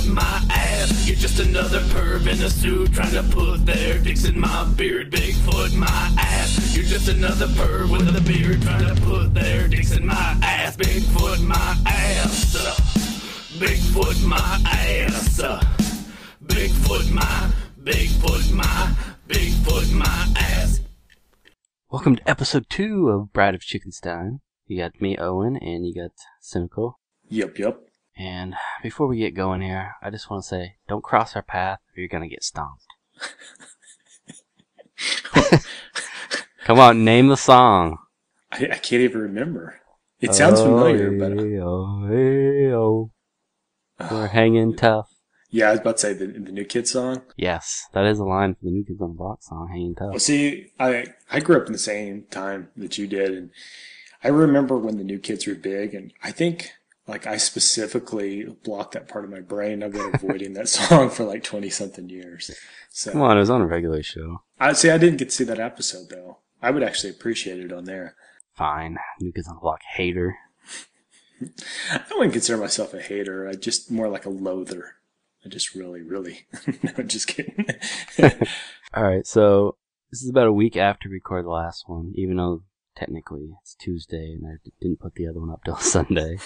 Bigfoot my ass. You're just another perv in a suit trying to put their dicks in my beard. Bigfoot my ass. You're just another perv with a beard trying to put their dicks in my ass. Bigfoot my ass. Bigfoot my ass. Bigfoot my ass. Welcome to episode 2 of Bride of Chickenstien. You got me, Owen, and you got Cynical. Yep. And before we get going here, I just want to say, don't cross our path or you're going to get stomped. Come on, name the song. I can't even remember. It sounds familiar, but... We're hanging tough. Yeah, I was about to say the New Kids song. Yes, that is a line from the New Kids on the Block song, Hanging Tough. Well, see, I grew up in the same time that you did, and I remember when the New Kids were big, and I think, like, I specifically blocked that part of my brain. I've been avoiding that song for like 20-something years. So, come on, it was on a regular show. I didn't get to see that episode, though. I would actually appreciate it on there. Fine. New Kids on the Block hater. I wouldn't consider myself a hater. I just more like a loather. I just really... No, just kidding. Alright, so this is about a week after we recorded the last one, even though technically it's Tuesday and I didn't put the other one up till Sunday.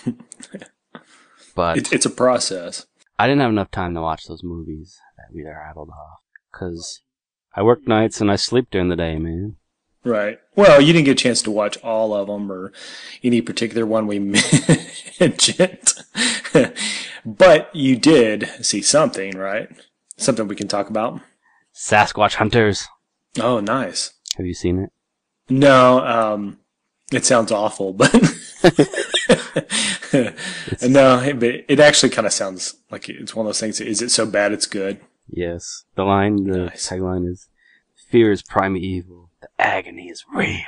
But it's a process. I didn't have enough time to watch those movies that we rattled off, because I work nights and I sleep during the day, man. Right. Well, you didn't get a chance to watch all of them or any particular one we mentioned. But you did see something, right? Something we can talk about? Sasquatch Hunters. Oh, nice. Have you seen it? No, it sounds awful, but... No, but it actually kind of sounds like it's one of those things. Is it so bad it's good? Yes. The tagline is, fear is primeval, the agony is real.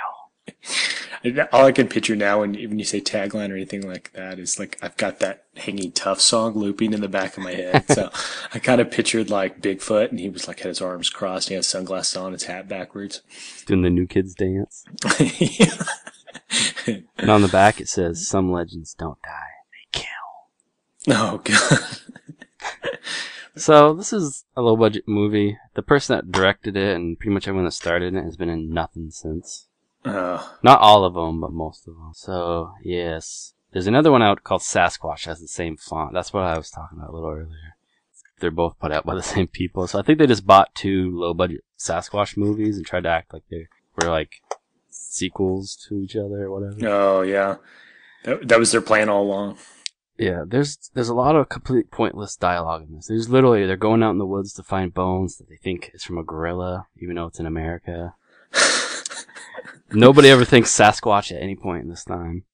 All I can picture now when you say tagline or anything like that is like I've got that Hanging Tough song looping in the back of my head. So I kind of pictured like Bigfoot, and he was like had his arms crossed, he had sunglasses on, his hat backwards, doing the New Kids dance. And on the back it says, "Some legends don't die, they kill." Oh god. So this is a low budget movie. The person that directed it and pretty much everyone that started it has been in nothing since. Not all of them, but most of them. So, yes. There's another one out called Sasquatch, has the same font. That's what I was talking about a little earlier. They're both put out by the same people. So I think they just bought 2 low-budget Sasquatch movies and tried to act like they were, like, sequels to each other or whatever. Oh, yeah. That was their plan all along. Yeah, there's a lot of complete pointless dialogue in this. There's literally, they're going out in the woods to find bones that they think is from a gorilla, even though it's in America. Nobody ever thinks Sasquatch at any point in this time.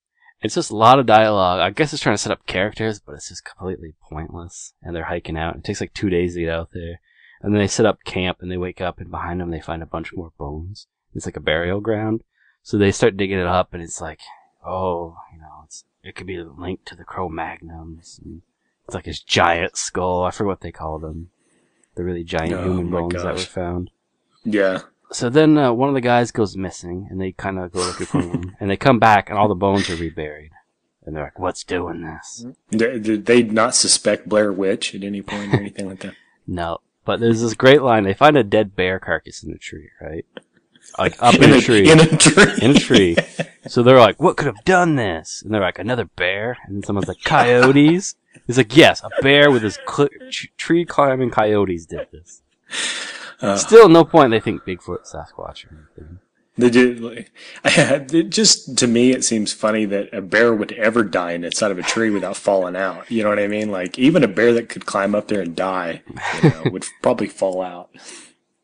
It's just a lot of dialogue. I guess it's trying to set up characters, but it's just completely pointless. And they're hiking out. It takes like 2 days to get out there. And then they set up camp, and they wake up, and behind them they find a bunch more bones. It's like a burial ground. So they start digging it up, and it's like, oh, you know, it could be linked to the Cro-Magnons. And it's like this giant skull. I forget what they call them. The really giant human bones that were found. Yeah. So then one of the guys goes missing, and they kind of go looking for him. And they come back, and all the bones are reburied. And they're like, what's doing this? Did they not suspect Blair Witch at any point or anything like that? No. But there's this great line. They find a dead bear carcass in a tree, right? Like, up in a tree. In a tree. In a tree. So they're like, what could have done this? And they're like, another bear? And someone's like, coyotes? He's like, yes, a bear with his tree-climbing coyotes did this. Still, no point they think Bigfoot, Sasquatch, or anything. They do. Just to me, it seems funny that a bear would ever die inside of a tree without falling out. You know what I mean? Like even a bear that could climb up there and die, would probably fall out.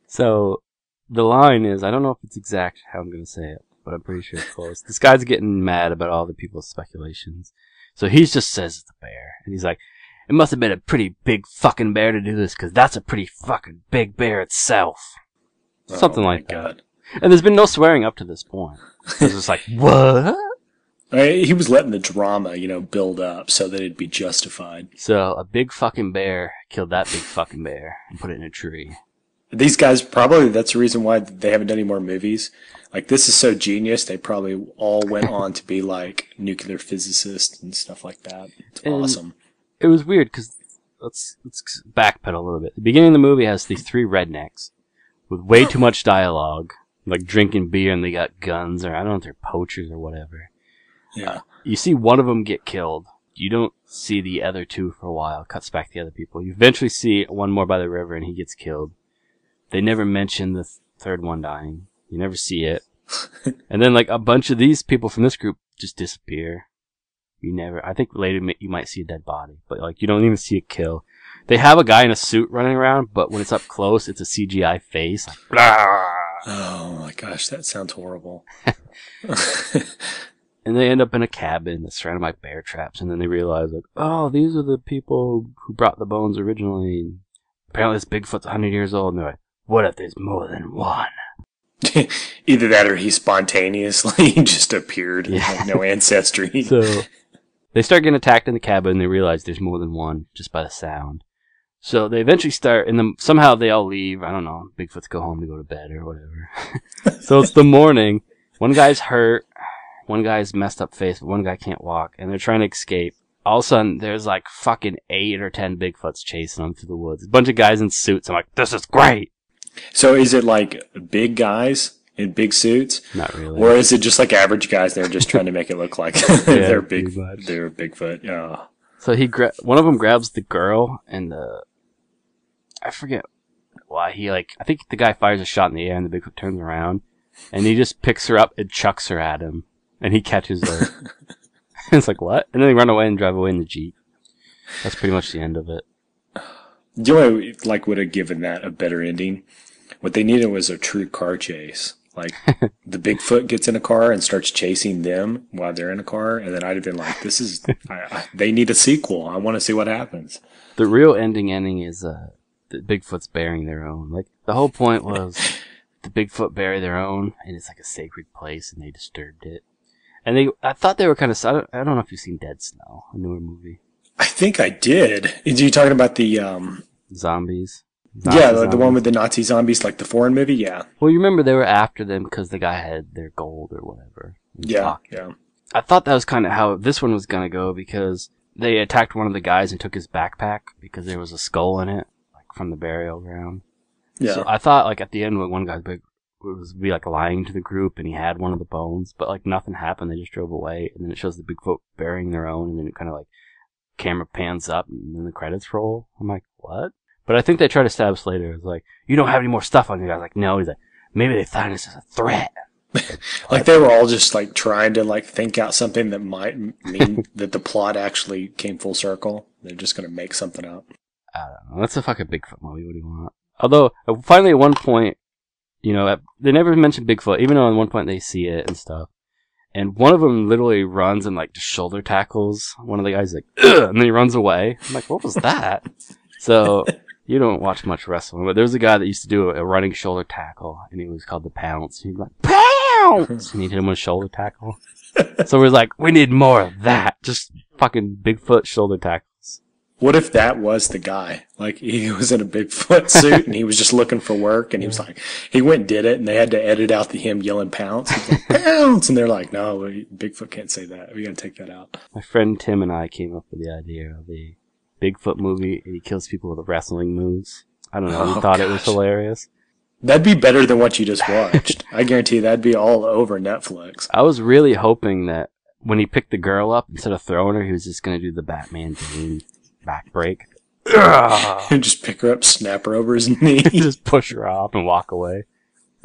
So the line is, I don't know if it's exact how I'm going to say it, but I'm pretty sure it's close. This guy's getting mad about all the people's speculations, so he just says it's a bear, and he's like, it must have been a pretty big fucking bear to do this, because that's a pretty fucking big bear itself. Something like that. God. And there's been no swearing up to this point. It's just like, what? He was letting the drama, build up so that it'd be justified. So, a big fucking bear killed that big fucking bear and put it in a tree. These guys, probably that's the reason why they haven't done any more movies. Like, this is so genius, they probably all went on to be, like, nuclear physicists and stuff like that. It's awesome. It was weird, because let's backpedal a little bit. The beginning of the movie has these 3 rednecks with way too much dialogue, like drinking beer and they got guns, or I don't know if they're poachers or whatever. Yeah. You see one of them get killed. You don't see the other 2 for a while. Cuts back to the other people. You eventually see one more by the river and he gets killed. They never mention the third one dying. You never see it. And then like a bunch of these people from this group just disappear. I think later you might see a dead body, but like you don't even see a kill. They have a guy in a suit running around, but when it's up close, it's a CGI face. Like, blah! Oh my gosh, that sounds horrible. And they end up in a cabin that's surrounded by bear traps, and then they realize, like, oh, these are the people who brought the bones originally. And apparently this Bigfoot's 100 years old, and they're like, what if there's more than one? Either that or he spontaneously just appeared. Yeah. Like no ancestry. So they start getting attacked in the cabin, and they realize there's more than one just by the sound. So they eventually start, and somehow they all leave. I don't know. Bigfoots go home to go to bed or whatever. So it's the morning. One guy's hurt. One guy's messed up face, but one guy can't walk, and they're trying to escape. All of a sudden, there's like fucking 8 or 10 Bigfoots chasing them through the woods. A bunch of guys in suits. I'm like, this is great! So is it like big guys in big suits? Not really. Or is it just like average guys? They're just trying to make it look like they're big. They're Bigfoot. Yeah. So one of them grabs the girl, and I forget why I think the guy fires a shot in the air, and the Bigfoot turns around, and he just picks her up and chucks her at him. And he catches her. It's like, what? And then they run away and drive away in the Jeep. That's pretty much the end of it. You know what would have given that a better ending? What they needed was a true car chase. Like, the Bigfoot gets in a car and starts chasing them while they're in a car, and then I'd have been like, they need a sequel. I want to see what happens. The real ending is the Bigfoot's burying their own. Like, the whole point was the Bigfoot bury their own, and it's like a sacred place, and they disturbed it. And I thought they were kind of. I don't know if you've seen Dead Snow, a newer movie. I think I did. Are you talking about the zombies? The one with the Nazi zombies, like the foreign movie. Yeah. Well, you remember they were after them because the guy had their gold or whatever. Yeah. I thought that was kind of how this one was gonna go because they attacked one of the guys and took his backpack because there was a skull in it, like from the burial ground. Yeah. So I thought like at the end when one guy's big. It was be like lying to the group, and he had one of the bones, but like nothing happened. They just drove away, and then it shows the Bigfoot burying their own, and then it kind of like camera pans up, and then the credits roll. I'm like, what? But I think they try to establish later. It's like, you don't have any more stuff on you guys. Like, no. He's like, maybe they thought this as a threat. Like they were all just like trying to like think out something that might mean that the plot actually came full circle. They're just gonna make something up. I don't know. That's a fucking Bigfoot movie. What do you want? Although finally at one point. You know, they never mention Bigfoot, even though at one point they see it and stuff. And one of them literally runs and like just shoulder tackles. One of the guys like, ugh, and then he runs away. I'm like, what was that? So you don't watch much wrestling, but there's a guy that used to do a running shoulder tackle, and he was called the Pounce. He'd be like, Pounce! And he'd hit him with a shoulder tackle. So we're like, we need more of that. Just fucking Bigfoot shoulder tackles. What if that was the guy? Like, he was in a Bigfoot suit, and he was just looking for work, and he was like, he went and did it, and they had to edit out him yelling Pounce. He's like, Pounce! And they're like, no, Bigfoot can't say that. We gotta take that out. My friend Tim and I came up with the idea of a Bigfoot movie, and he kills people with wrestling moves. I don't know, he thought it was hilarious. That'd be better than what you just watched. I guarantee that'd be all over Netflix. I was really hoping that when he picked the girl up, instead of throwing her, he was just gonna do the Batman Bane back break. And just pick her up, snap her over his knee. Just push her off and walk away.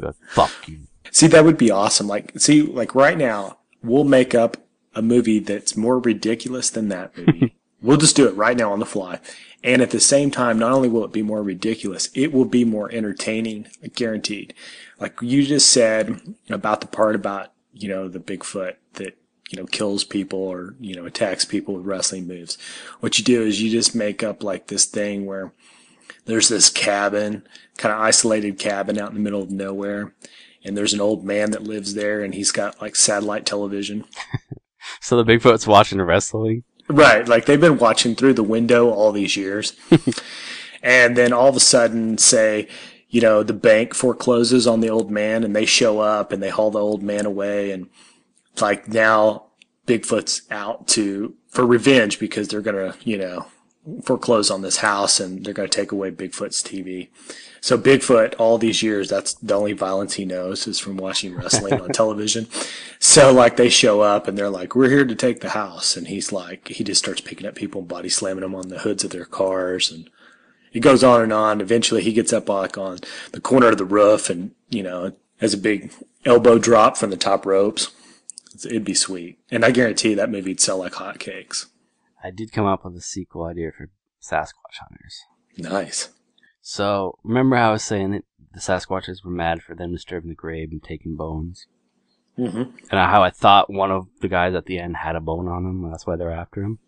Like, fuck you. See, that would be awesome. Like right now, we'll make up a movie that's more ridiculous than that movie. We'll just do it right now on the fly. And at the same time, not only will it be more ridiculous, it will be more entertaining, guaranteed. Like you just said about the part about, the Bigfoot that, kills people or, attacks people with wrestling moves. What you do is you just make up like this thing where there's this cabin, kind of isolated cabin out in the middle of nowhere. And there's an old man that lives there and he's got like satellite television. So the Bigfoot's watching the wrestling? Right. Like they've been watching through the window all these years. And then all of a sudden say, the bank forecloses on the old man and they show up and they haul the old man away. And like now Bigfoot's out for revenge because they're going to, foreclose on this house, and they're going to take away Bigfoot's TV. So Bigfoot, all these years, that's the only violence he knows is from watching wrestling on television. So like they show up and they're like, "We're here to take the house," and he's like, he just starts picking up people and body slamming them on the hoods of their cars, and it goes on and on. Eventually, he gets up like on the corner of the roof, and has a big elbow drop from the top ropes. It'd be sweet, and I guarantee that movie'd sell like hotcakes. I did come up with a sequel idea for Sasquatch Hunters. Nice. So, remember how I was saying that the Sasquatches were mad for them disturbing the grave and taking bones? Mm-hmm. And how I thought one of the guys at the end had a bone on him, and that's why they're after him?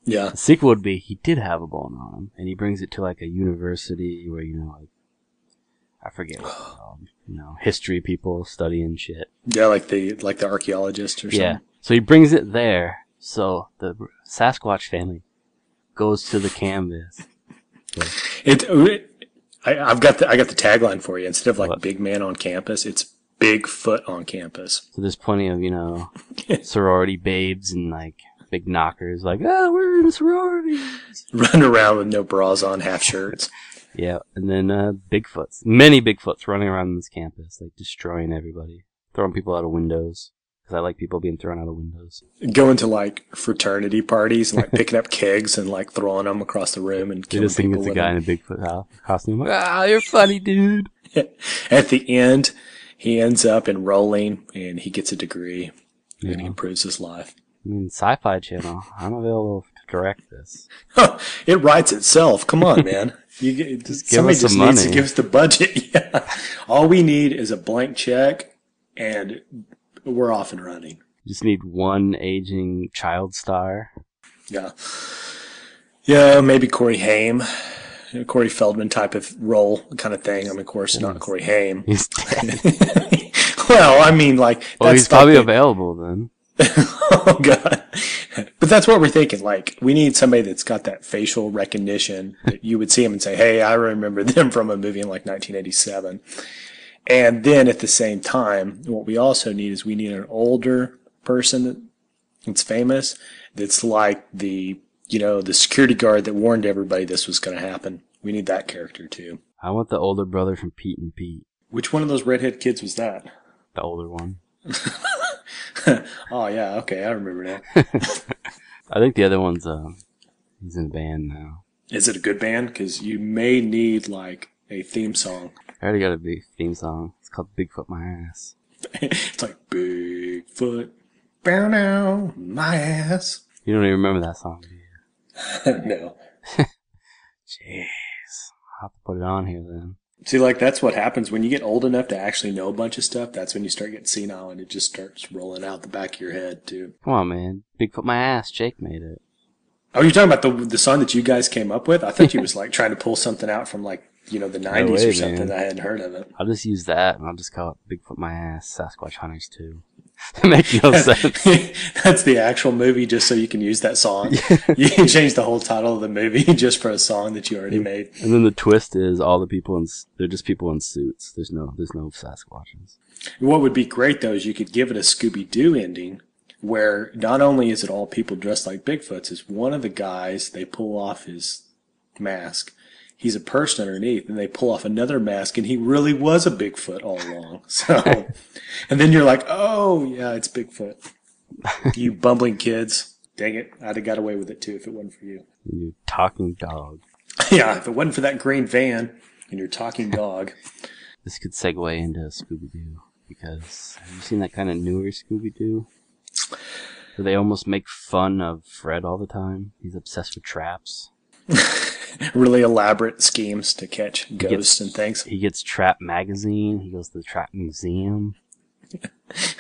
Yeah. The sequel would be he did have a bone on him, and he brings it to like a university where, I forget what it's called. History people studying shit. Yeah, like the archaeologist or something. Yeah. So he brings it there, so the Sasquatch family goes to the canvas. I got the tagline for you. Instead of like big man on campus, it's Bigfoot on campus. So there's plenty of, sorority babes and like big knockers like, we're in a sorority. Running around with no bras on, half shirts. Yeah, and then many Bigfoots running around this campus, like destroying everybody. Throwing people out of windows. Because I like people being thrown out of windows. Going to like fraternity parties and like picking up kegs and like throwing them across the room and killing just think people. It's a guy in a Bigfoot costume. Like, you're funny, dude. At the end, he ends up enrolling and he gets a degree and he improves his life. I mean, Sci-Fi Channel. I'm available to direct this. It writes itself. Come on, man. Somebody just needs to give us the budget. Yeah. All we need is a blank check and we're off and running. Just need one aging child star. Yeah. Yeah, maybe Corey Haim. Corey Feldman type of role kind of thing. I mean, of course, not Corey Haim. He's dead. Well, I mean, like... Well, he's probably available then. Oh, God. But that's what we're thinking. Like, we need somebody that's got that facial recognition that you would see him and say, hey, I remember them from a movie in like 1987. And then at the same time, what we also need is we need an older person that's famous, that's like the security guard that warned everybody this was going to happen. We need that character too. I want the older brother from Pete and Pete. Which one of those redhead kids was that? The older one. Oh yeah, okay, I remember now. I think the other one's he's in a band now. Is it a good band? Because you may need like a theme song. I already got a big theme song. It's called Bigfoot My Ass. It's like Bigfoot, bow now, my ass. You don't even remember that song, do you? No. Jeez. I'll have to put it on here then. See, like, that's what happens when you get old enough to actually know a bunch of stuff. That's when you start getting senile and it just starts rolling out the back of your head, too. Come on, man. Bigfoot My Ass. Jake made it. Oh, you're talking about the song that you guys came up with? I thought you was, like, trying to pull something out from, like, the 90s or something. Man. I hadn't heard of it. I'll just use that and I'll just call it Bigfoot My Ass, Sasquatch Hunters 2. It makes no sense. That's the actual movie just so you can use that song. You can change the whole title of the movie just for a song that you already made. And then the twist is all the people they're just people in suits. There's no Sasquatches. What would be great though is you could give it a Scooby-Doo ending where not only is it all people dressed like Bigfoots, is one of the guys, they pull off his mask. He's a person underneath, and they pull off another mask, and he really was a Bigfoot all along. So, and then you're like, oh, yeah, it's Bigfoot. You bumbling kids. Dang it. I'd have got away with it, too, if it wasn't for you. You talking dog. Yeah, if it wasn't for that green van and your talking dog. This could segue into Scooby-Doo, because have you seen that kind of newer Scooby-Doo? Where they almost make fun of Fred all the time. He's obsessed with traps. Really elaborate schemes to catch ghosts and things. He gets Trap Magazine. He goes to the Trap Museum.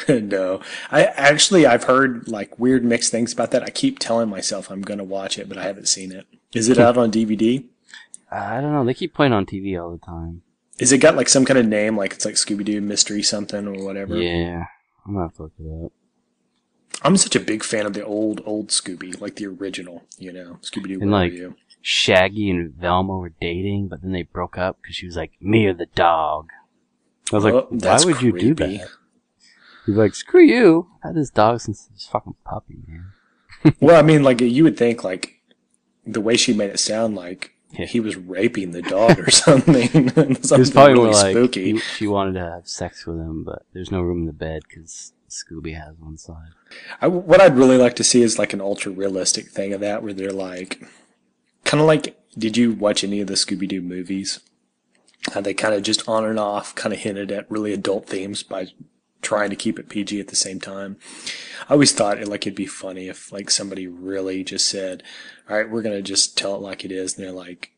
No. I've heard like weird mixed things about that. I keep telling myself I'm going to watch it, but I haven't seen it. Is it out on DVD? I don't know. They keep playing on TV all the time. Is it got like some kind of name, like it's like Scooby-Doo Mystery something or whatever? Yeah. I'm going to have to look it up. I'm such a big fan of the old Scooby, like the original, Scooby-Doo. And like Shaggy and Velma were dating, but then they broke up because she was like, me or the dog. I was like, why would you do that? He's like, screw you. I've had this dog since this fucking puppy, man. Well, I mean, like, you would think, like, the way she made it sound like Yeah. he was raping the dog or something. It was probably more like she wanted to have sex with him, but there's no room in the bed because Scooby has one side. What I'd really like to see is like an ultra realistic thing of that, where they're like, kind of like, did you watch any of the Scooby-Doo movies? How they kind of just on and off kind of hinted at really adult themes by trying to keep it PG at the same time. I always thought it'd be funny if like somebody really just said, all right, we're going to just tell it like it is. And they're like,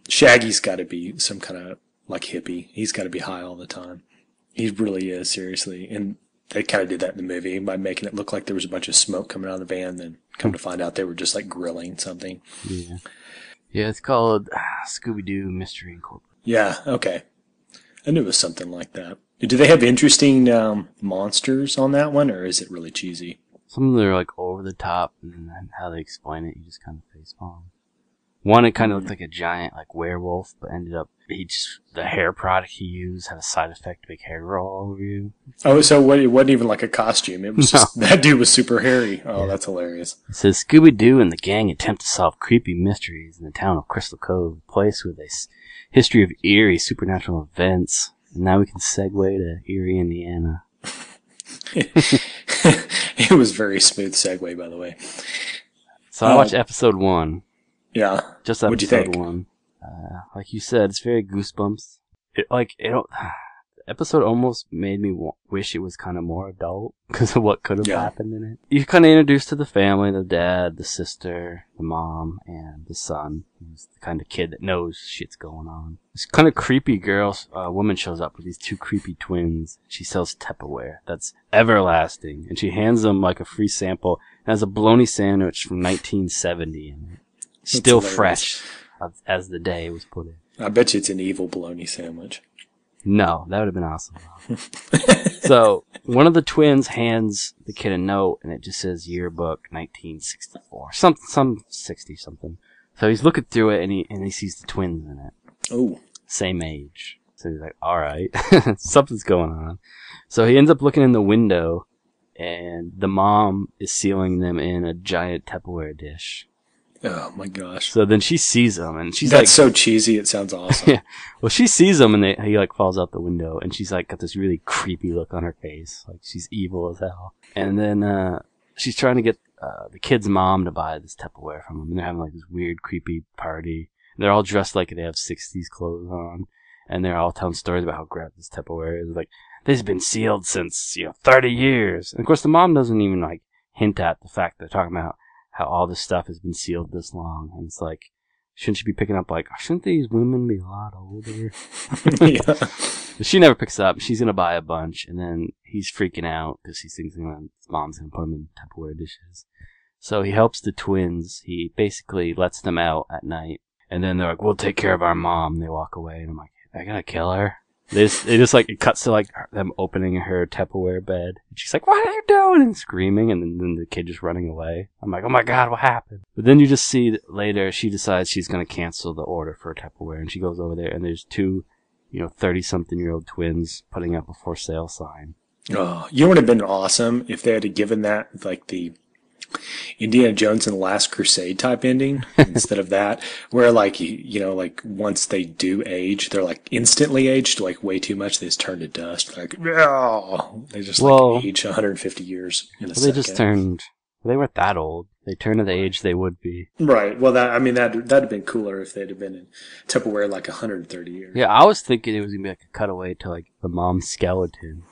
Shaggy's got to be some kind of like hippie. He's got to be high all the time. He really is, seriously. And they kind of did that in the movie by making it look like there was a bunch of smoke coming out of the van. Then come to find out they were just like grilling something. Yeah. Yeah, it's called Scooby-Doo Mystery Incorporated. Yeah, okay. I knew it was something like that. Do they have interesting monsters on that one, or is it really cheesy? Some of them are like over the top, and then how they explain it, you just kind of facepalm. One, it kind of looked like a giant like werewolf, but ended up the hair product he used had a side effect to make hair grow all over you. Oh, so it wasn't even like a costume. It was just that dude was super hairy. Oh, yeah. That's hilarious. It says Scooby-Doo and the gang attempt to solve creepy mysteries in the town of Crystal Cove, a place with a history of eerie supernatural events. And now we can segue to Eerie, Indiana. It was very smooth segue, by the way. So I watched episode 1. Yeah. Just episode What'd you think? 1. Like you said, it's very Goosebumps. The episode almost made me wish it was kind of more adult because of what could have happened in it. You're kind of introduced to the family, the dad, the sister, the mom, and the son, who's the kind of kid that knows shit's going on. This kind of creepy woman shows up with these 2 creepy twins. She sells Tupperware that's everlasting, and she hands them like a free sample. It has a bologna sandwich from 1970 in it. Still fresh as the day it was put in. I bet you it's an evil bologna sandwich. No, that would have been awesome. So, one of the twins hands the kid a note, and it just says yearbook 1964. Some 60 something. So he's looking through it, and he sees the twins in it. Oh. Same age. So he's like, alright, something's going on. So he ends up looking in the window, and the mom is sealing them in a giant Tupperware dish. Oh my gosh. So then she sees them, and she's That's so cheesy, it sounds awesome. Yeah. Well, she sees them, and he like falls out the window, and she's like got this really creepy look on her face. Like she's evil as hell. And then, she's trying to get, the kid's mom to buy this Tupperware from them, and they're having like this weird, creepy party. And they're all dressed like they have 60s clothes on, and they're all telling stories about how great this Tupperware is. Like, this has been sealed since, 30 years. And of course, the mom doesn't even like hint at the fact they're talking about how all this stuff has been sealed this long. And it's like, shouldn't she be picking up like, shouldn't these women be a lot older? Yeah. But she never picks up. She's going to buy a bunch. And then he's freaking out because he thinks his mom's going to put them in Tupperware dishes. So he helps the twins. He basically lets them out at night. And then they're like, we'll take care of our mom. And they walk away. And I'm like, I gotta kill her. They just like, it cuts to like them opening her Tupperware bed. And she's like, what are you doing? And screaming. And then the kid just running away. I'm like, oh my God, what happened? But then you just see later, she decides she's going to cancel the order for Tupperware. And she goes over there and there's 2, 30-something-year-old twins putting up a for sale sign. Oh, you know what would have been awesome if they had given that like the Indiana Jones and the Last Crusade type ending instead of that, where like, like once they do age, they're like instantly aged like way too much. They just turn to dust. Like, oh, they just like age 150 years in a second. They just turned, they weren't that old. They turned to the age they would be. Right. Well, that'd have been cooler if they'd have been in Tupperware like 130 years. Yeah, I was thinking it was going to be like a cutaway to like the mom's skeleton.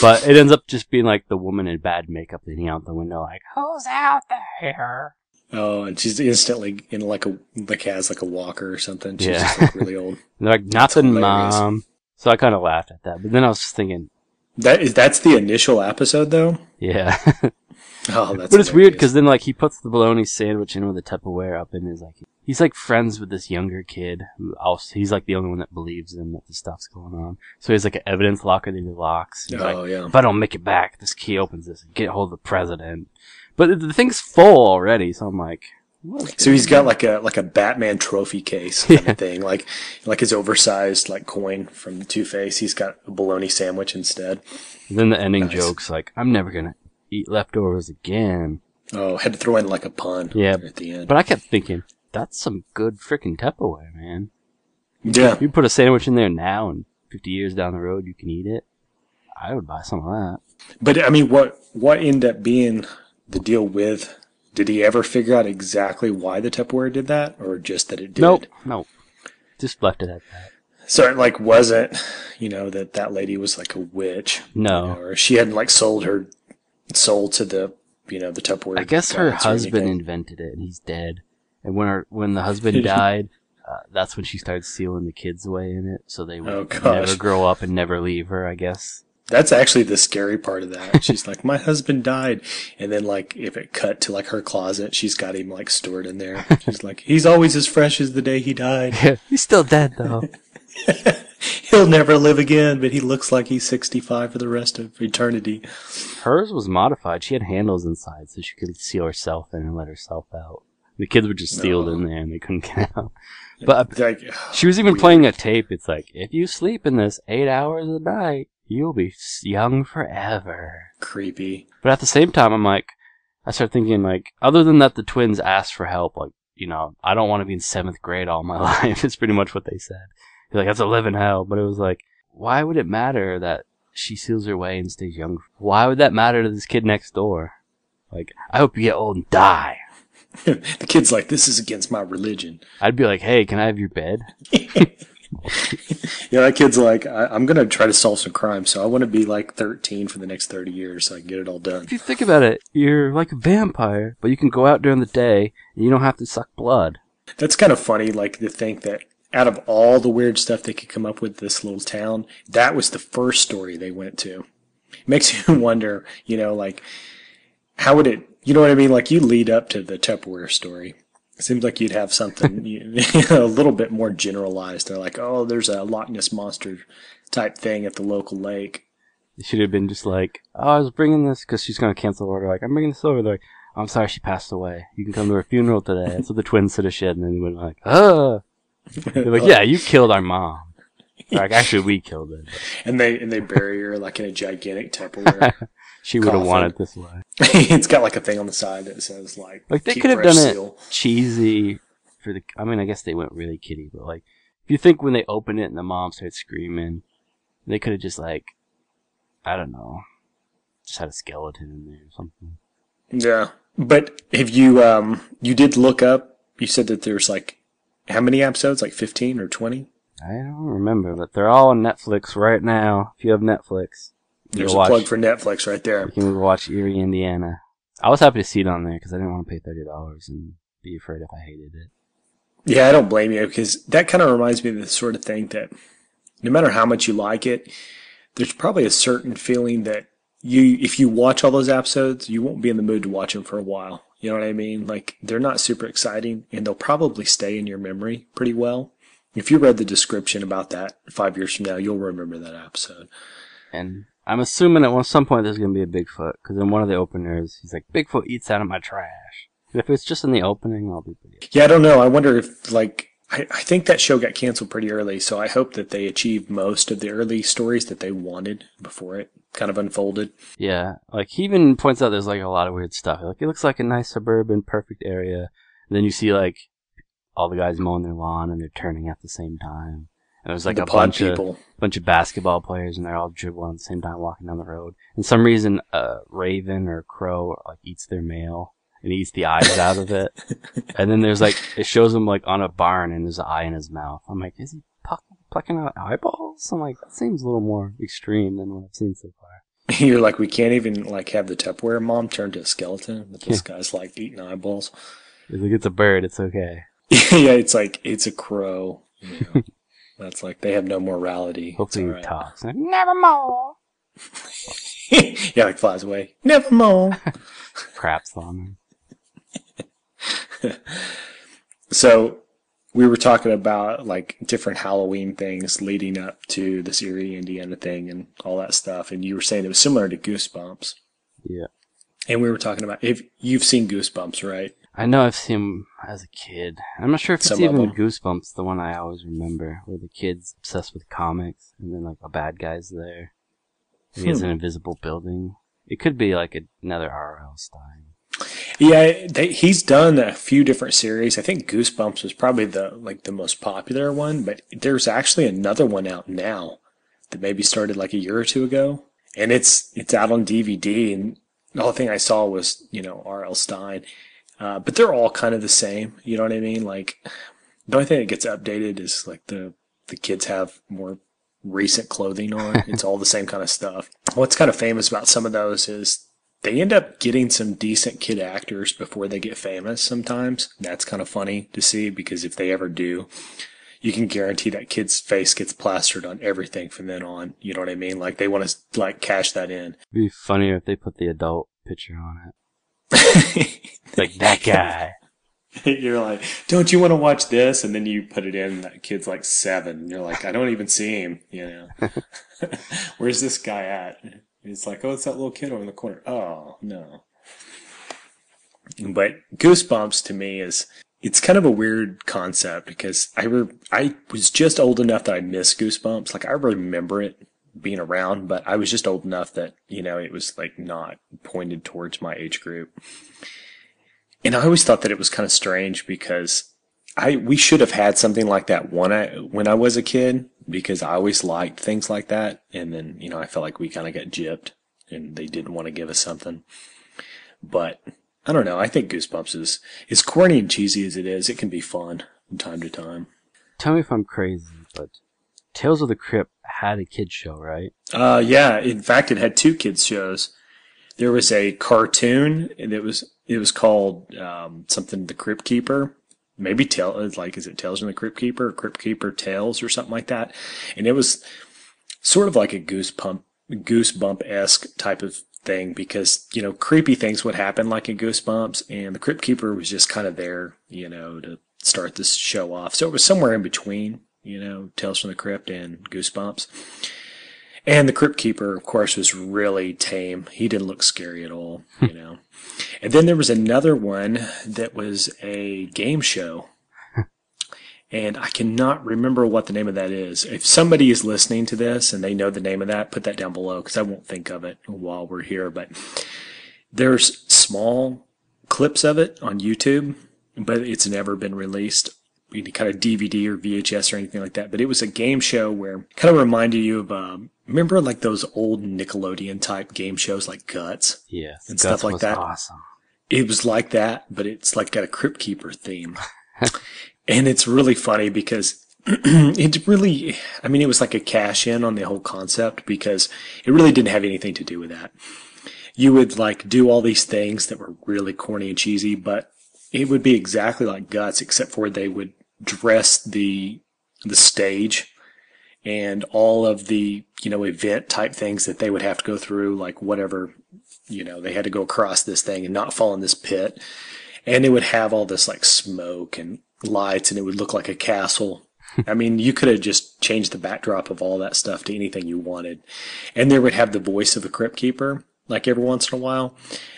But it ends up just being like the woman in bad makeup leaning out the window like, who's out there? Oh, and she's instantly in has like a walker or something. She's just like really old. And they're like, nothing, Mom. So I kind of laughed at that. But then I was just thinking. That's the initial episode though? Yeah. Oh, that's But it's weird because then like he puts the bologna sandwich in with the Tupperware up in his like, he's like friends with this younger kid who also, he's like the only one that believes him that the stuff's going on. So he has like an evidence locker that he locks. He's like, yeah. If I don't make it back, this key opens this and get hold of the president. But the thing's full already, so I'm like, so he's got like a Batman trophy case kind of thing, like his oversized like coin from Two-Face. He's got a bologna sandwich instead. And then the ending joke's like, I'm never gonna eat leftovers again. Oh, had to throw in like a pun Yeah, at the end. but I kept thinking, that's some good freaking Tupperware, man. Yeah. If you put a sandwich in there now and 50 years down the road you can eat it, I would buy some of that. But I mean, what ended up being the deal with? Did he ever figure out exactly why the Tupperware did that, or just that it did? Nope. Just left it at that. So it like wasn't, that lady was like a witch. No. Or she hadn't like sold her soul to the the Tupperware. I guess her gods or husband anything. invented it and he's dead. And when the husband died, that's when she started sealing the kids away in it so they would never grow up and never leave her, I guess. That's actually the scary part of that. She's like, my husband died. And then, like, if it cut to, like, her closet, she's got him, like, stored in there. She's like, he's always as fresh as the day he died. Yeah, he's still dead, though. He'll never live again, but he looks like he's 65 for the rest of eternity. Hers was modified. She had handles inside so she could seal herself in and let herself out. The kids were just sealed in there and they couldn't get out. But like, she was even playing a tape. It's like, if you sleep in this 8 hours a night, you'll be young forever. Creepy. But at the same time, I start thinking, like, other than that the twins asked for help, like, I don't want to be in 7th grade all my life. It's pretty much what they said. They're like, that's a living hell. But it was like, why would it matter that she seals her way and stays young? Why would that matter to this kid next door? Like, I hope you get old and die. The kid's like, this is against my religion. I'd be like, hey, can I have your bed? Yeah, that kid's like, I'm going to try to solve some crime, so I want to be like 13 for the next 30 years so I can get it all done. If you think about it, you're like a vampire, but you can go out during the day and you don't have to suck blood. That's kind of funny, like, to think that out of all the weird stuff they could come up with this little town, that was the first story they went to. It makes you wonder, like, how would it, you know what I mean? Like, you lead up to the Tupperware story. It seems like you'd have something a little bit more generalized. They're like, oh, there's a Loch Ness Monster type thing at the local lake. It should have been just like, oh, I was bringing this, because she's going to cancel order. Like, I'm bringing this over. They're like, I'm sorry, she passed away. You can come to her funeral today. So the twins said a shit, and then they went like, They're like, yeah, you killed our mom. Like, actually, we killed her. And they bury her like in a gigantic Tupperware. She would have wanted this way. It's got like a thing on the side that says like they could have done it cheesy for the. I mean, I guess they went really kiddie, but like, if you think when they opened it and the mom started screaming, they could have just like, I don't know, just had a skeleton in there or something. Yeah, but if you did look up, you said that there's like how many episodes? Like 15 or 20? I don't remember, but they're all on Netflix right now. If you have Netflix. There's a plug for Netflix right there. You can watch Eerie, Indiana. I was happy to see it on there because I didn't want to pay $30 and be afraid if I hated it. Yeah, I don't blame you because that kind of reminds me of the sort of thing that no matter how much you like it, there's probably a certain feeling that if you watch all those episodes, you won't be in the mood to watch them for a while. You know what I mean? Like, they're not super exciting and they'll probably stay in your memory pretty well. If you read the description about that 5 years from now, you'll remember that episode. And I'm assuming at some point there's going to be a Bigfoot, because in one of the openers, he's like, Bigfoot eats out of my trash. And if it's just in the opening, I'll be pretty... Yeah, I don't know. I wonder if, like, I think that show got canceled pretty early, so I hope that they achieved most of the early stories that they wanted before it kind of unfolded. Yeah, like, he even points out there's, like, a lot of weird stuff. Like, it looks like a nice suburban, perfect area. And then you see, like, all the guys mowing their lawn, and they're turning at the same time. And there's like a bunch of basketball players, and they're all dribbling at the same time, walking down the road. And some reason, a raven or a crow like eats their mail, and he eats the eyes out of it. And then there's like, it shows him like on a barn, and there's an eye in his mouth. I'm like, is he plucking out eyeballs? I'm like, that seems a little more extreme than what I've seen so far. You're like, we can't even like have the Tupperware mom turn to a skeleton, but this guy's like eating eyeballs. He's like, it's a bird, it's okay. Yeah, it's like, it's a crow. That's like, they have no morality. Hopefully he talks. Like, nevermore. Yeah, like flies away. Nevermore. Craps on him. So, we were talking about like different Halloween things leading up to this Eerie, Indiana thing and all that stuff. And you were saying it was similar to Goosebumps. Yeah. And we were talking about, if you've seen Goosebumps, right? I know I've seen him as a kid. I'm not sure if it's even Goosebumps, the one I always remember, where the kid's obsessed with comics, and then like a bad guy's there. He has an invisible building. It could be like another R.L. Stein. Yeah, he's done a few different series. I think Goosebumps was probably the most popular one, but there's actually another one out now that maybe started like a year or two ago, and it's out on DVD. And the whole thing I saw was R.L. Stein, but they're all kind of the same. You know what I mean? Like the only thing that gets updated is like the kids have more recent clothing on. It's all the same kind of stuff. What's kind of famous about some of those is they end up getting some decent kid actors before they get famous sometimes. That's kind of funny to see because if they ever do, you can guarantee that kid's face gets plastered on everything from then on. You know what I mean? Like they want to like cash that in. It'd be funnier if they put the adult picture on it. Like that guy. You're like, don't you want to watch this? And then you put it in, and that kid's like 7. And you're like, I don't even see him. Where's this guy at? And it's like, oh, it's that little kid over in the corner. Oh, no. But Goosebumps to me it's kind of a weird concept because I was just old enough that I missed Goosebumps. Like I remember it being around, but I was just old enough that, it was like not pointed towards my age group. And I always thought that it was kind of strange because we should have had something like that when I was a kid because I always liked things like that. And then, I felt like we kind of got gypped and they didn't want to give us something. But I don't know. I think Goosebumps is corny and cheesy as it is. It can be fun from time to time. Tell me if I'm crazy, but Tales of the Crypt had a kids show, right? Yeah. In fact, it had 2 kids shows. There was a cartoon, and it was called something The Crypt Keeper. Maybe is it Tales from the Crypt Keeper or Crypt Keeper Tales or something like that? And it was sort of like a goosebump-esque type of thing because, creepy things would happen like in Goosebumps, and the Crypt Keeper was just kind of there, to start this show off. So it was somewhere in between, Tales from the Crypt and Goosebumps. And the Crypt Keeper, of course, was really tame. He didn't look scary at all, And then there was another one that was a game show. And I cannot remember what the name of that is. If somebody is listening to this and they know the name of that, put that down below because I won't think of it while we're here. But there's small clips of it on YouTube, but it's never been released. Any kind of DVD or VHS or anything like that. But it was a game show where kind of reminded you of, remember like those old Nickelodeon type game shows like Guts? Yeah. And Guts stuff like was that. Awesome. It was like that, but it's like got a Crypt Keeper theme. And it's really funny because it was like a cash in on the whole concept because it really didn't have anything to do with that. You would like do all these things that were really corny and cheesy, but it would be exactly like Guts, except for they would dress the stage and all of the, event type things that they would have to go through, like whatever, they had to go across this thing and not fall in this pit. And it would have all this like smoke and lights and it would look like a castle. I mean, you could have just changed the backdrop of all that stuff to anything you wanted. And they would have the voice of the Crypt Keeper, like every once in a while,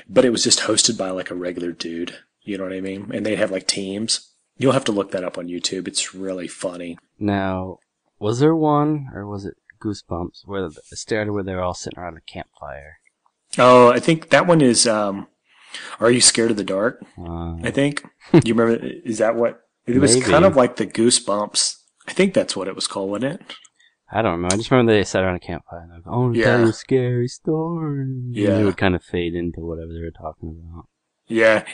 but it was just hosted by like a regular dude. You know what I mean? And they'd have like teams. You'll have to look that up on YouTube. It's really funny. Now, was there one, or was it Goosebumps, where it started where they were all sitting around a campfire? Oh, I think that one is, Are You Scared of the Dark? I think. You remember, is that what? It was Maybe. kind of like the Goosebumps. I think that's what it was called, wasn't it? I don't remember. I just remember they sat around a campfire and they go, oh, Yeah. tell you a scary story. Yeah. And it would kind of fade into whatever they were talking about. Yeah.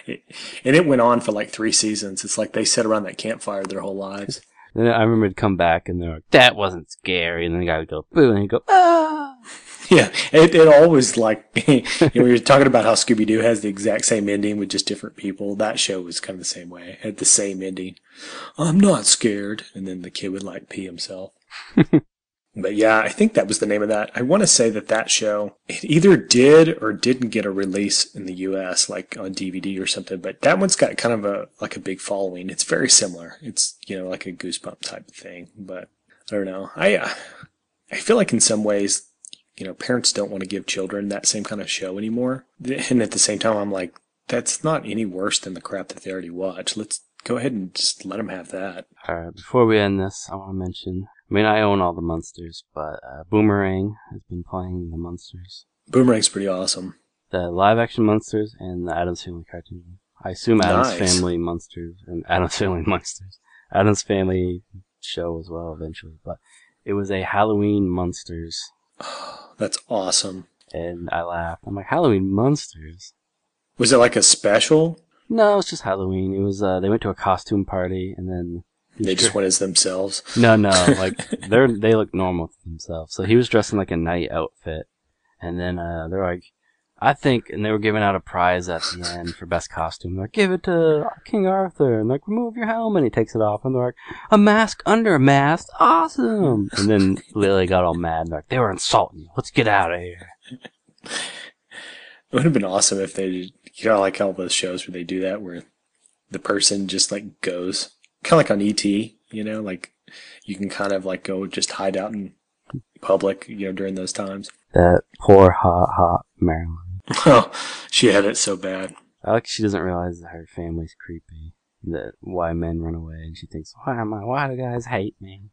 And it went on for like 3 seasons. It's like they sat around that campfire their whole lives. Then I remember it'd come back and they're like, that wasn't scary. And then the guy would go, boo, and he'd go, ah. Yeah, it always like, we were talking about how Scooby-Doo has the exact same ending with just different people. That show was kind of the same way. It had the same ending. I'm not scared. And then the kid would like pee himself. But yeah, I think that was the name of that. I want to say that show, it either did or didn't get a release in the US, like on DVD or something. But that one's got kind of a big following. It's very similar. It's, like a Goosebump type of thing. But I don't know. I feel like in some ways, parents don't want to give children that same kind of show anymore. And at the same time, I'm like, that's not any worse than the crap that they already watch. Let's go ahead and just let them have that. All right, before we end this, I want to mention, I own all the Munsters, but Boomerang has been playing the Munsters. Boomerang's pretty awesome. The live-action Munsters and the Addams Family cartoon. I assume Addams Family Munsters and Addams Family Munsters. Addams Family show as well eventually, but it was a Halloween Munsters. That's awesome. And I laughed. I'm like, Halloween Munsters? Was it like a special? No, it's just Halloween. It was, they went to a costume party and then... They just went as themselves? No, like, they look normal to themselves. So he was dressed in like a night outfit. And then, they're like, I think, and they were giving out a prize at the end for best costume. They're like, give it to King Arthur. And like, remove your helmet. And he takes it off. And they're like, a mask under a mask. Awesome. And then Lily got all mad. They're like, they were insulting you. Let's get out of here. It would have been awesome if they, like all those shows where they do that, where the person just like goes, kind of like on E.T., like you can kind of like go just hide out in public, during those times. That poor hot Marilyn. Oh, she had it so bad. I like she doesn't realize that her family's creepy. That why men run away, and she thinks, why do guys hate me?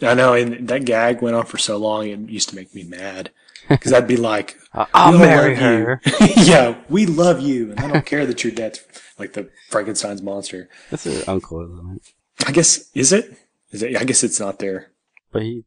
I know, and that gag went on for so long, it used to make me mad. Because I'd be like, I'll marry her. Yeah, we love you, and I don't care that your dad's like the Frankenstein's monster. That's her uncle, isn't it? I guess, is it? I guess it's not there. But in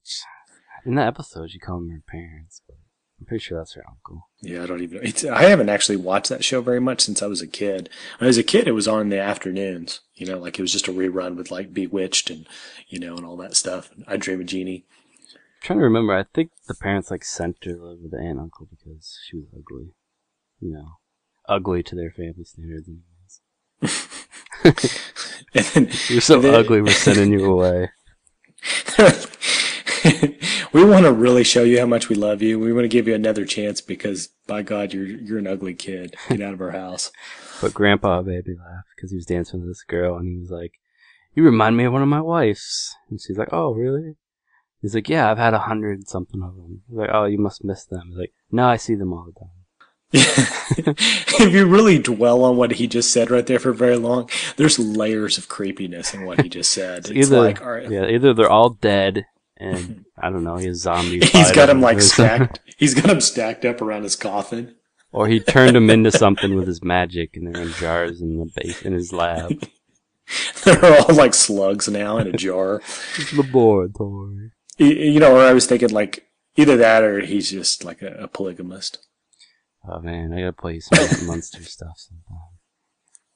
that episode, she called them her parents, but I'm pretty sure that's her uncle. Yeah, I don't even know. I haven't actually watched that show very much since I was a kid. When I was a kid, it was on in the afternoons. Like it was just a rerun with like Bewitched and, and all that stuff. I Dream of Jeannie. I'm trying to remember. I think the parents like sent her to live with the aunt and uncle because she was ugly. Ugly to their family standards anyways. You're so ugly, we're sending you away. We want to really show you how much we love you. We want to give you another chance because, by God, you're an ugly kid. Get out of our house. But Grandpa baby laughed because he was dancing with this girl, and he was like, "You remind me of one of my wives." And she's like, "Oh, really?" He's like, "Yeah, I've had 100-something of them." He's like, "Oh, you must miss them." He's like, "No, I see them all the time." If you really dwell on what he just said right there for very long, there's layers of creepiness in what he just said. It's like, all right. Yeah, either they're all dead, and I don't know, he has zombies. He's got them like stacked. He's got them stacked up around his coffin. Or he turned them into something with his magic, and they're in jars in the base in his lab. They're all like slugs now in a jar. It's laboratory. Or I was thinking like either that or he's just like a polygamist. Oh man, I gotta play some Munster stuff sometime.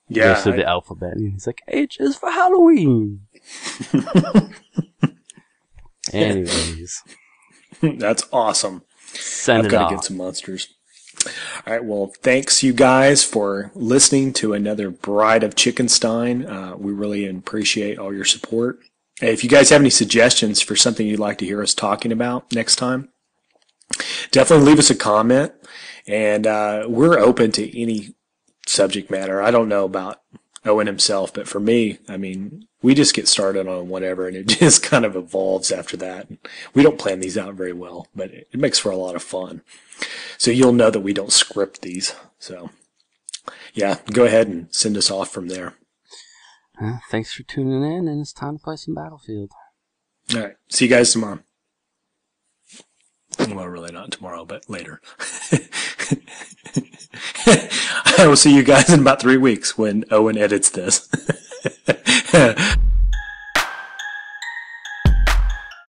Yeah. Goes through the alphabet, and he's like, H is for Halloween. Anyways. That's awesome. I've got to get some monsters. All right, well, thanks you guys for listening to another Bride of Chickenstein. We really appreciate all your support. If you guys have any suggestions for something you'd like to hear us talking about next time, definitely leave us a comment. And we're open to any subject matter. I don't know about Owen himself, but for me, I mean, we just get started on whatever, and it just kind of evolves after that. We don't plan these out very well, but it makes for a lot of fun. So you'll know that we don't script these. So, yeah, go ahead and send us off from there. Thanks for tuning in, and it's time to play some Battlefield. All right. See you guys tomorrow. Well, really not tomorrow, but later. I will see you guys in about 3 weeks when Owen edits this.